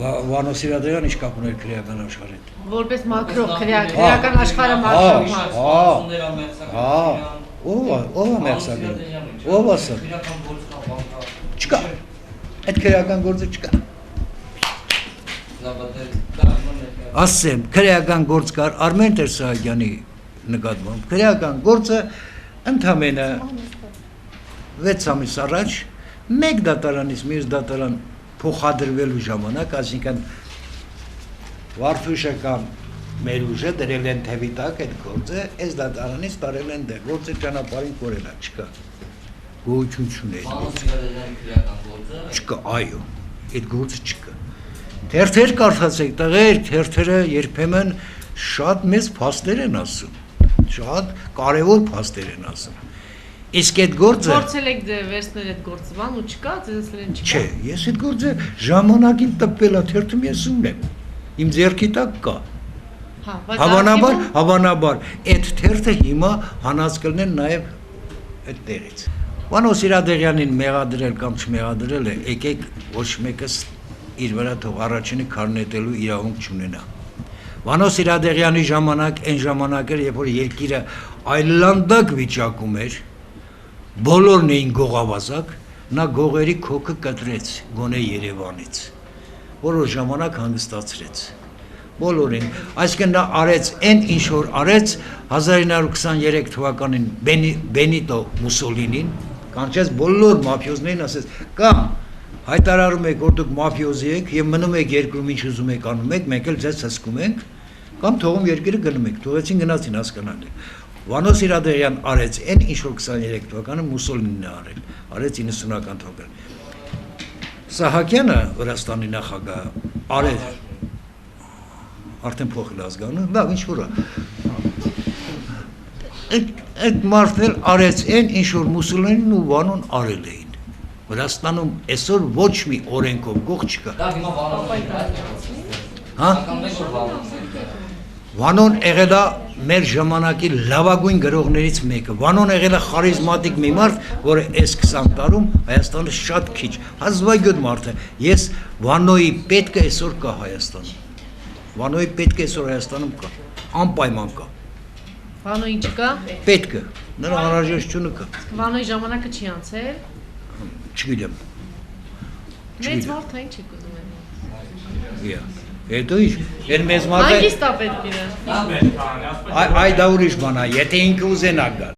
Վանո Սիրադարյան ինչ կապ ուներ քրեական աշխարհին։ Որպես մակրո քրեական աշխարհը Ով է մերսագին։ Ով ասա։ Չկա։ Այդ քրեական գործը չկա։ Ասեմ, քրեական գործ կար Արմեն Տեր-Սահակյանի նկատմամբ։ Քրեական գործը ընդամենը 6 ամիս առաջ մեկ դատարանից մյուս դատարան փոխադրվելու ժամանակ, այսինքն Վարդուշը կամ Մերուժը դրել են թևի տակ այդ գործը, այս դատարանից տարել են դեր, գործը ճանապարհին կորել է, չկա։ Գոյություն չունի։ Չկա, այո, այդ գործը չկա։ Թերթեր կարդացեք, տղեր, թերթերը երբեմն շատ մեծ փաստեր են ասում, շատ կարևոր փաստեր են ասում։ Իսկ այդ գործը Փորձել եք վերցնել այդ գործը, բան ու չկա, ձեզ լեն չկա։ Չէ, ես այդ գործը ժամանակին տպել եմ, թերթում ես ունեմ։ Իմ ձեռքի տակ կա։ Հավանաբար, այդ թերթը հիմա հանած կլինեն նաև այդ տեղից։ Վանո Սիրադարյանին մեղադրել կամ չմեղադրել է, եկեք ոչ մեկս իր վրա թող առաջինը քարնետելու իրավունք չունենա։ Վանո Սիրադարյանի ժամանակ, այն ժամանակ էր, երբ որ երկիրը այլանդակ վիճակում էր, բոլորն էին գողավազակ, նա գողերի քոքը կտրեց գոնե Երևանից, որոր ժամանակ հանգստացրեց, բոլորին, այսինքն նա արեց այն ինչ որ արեց 1923 թվականին Բենիտո Մուսոլինին, կանչեց բոլոր մաֆիոզներին, ասեց կամ հայտարարում եք, որ դուք մաֆիոզի եք և մնում եք երկրում ինչ ուզում եք անում եք, մենք էլ ձեզ հսկում ենք, կամ թողում երկիրը գնում եք, թողեցին գնացին հասկանալի։ Վանո Սիրադարյան արեց այն ինչ որ 23 թվականը Մուսոլինին է արեց 90-ական թվականին։ Սահակյանը, Վրաստանի նախագահը, արեց արդեն փոխել ազգանունը, լավ, ինչ որ է։ Այդ մարդն էլ արեց այն ինչ որ Մուսոլինին ու Վանոն արել էին։ Վրաստանում այսօր ոչ մի օրենքով գող չկա։ Վանոն եղել է մեր ժամանակի լավագույն գրողներից մեկը։ Վանոն եղել է խարիզմատիկ մի մարդ, որը այս 20 տարում Հայաստանը շատ քիչ, հազվագյուտ մարդ է։ Ես Վանոյի պետքը այսօր կա Հայաստանում։ Վանոյի պետքը այսօր Հայաստանում կա, անպայման կա։ Վանոյի չկա։ Պետքը, նրա անհրաժեշտությունը կա։ Վանոյի ժամանակը չի անցել։ Չգիտեմ։ Մեծ մարդ է, ինչ եք ուզում եք։ Հետո ինչ, են մեզ մարդը։ Հանգիստ է պետք իրեն։ Այ դա ուրիշ բան է, եթե ինքը ուզենա գալ։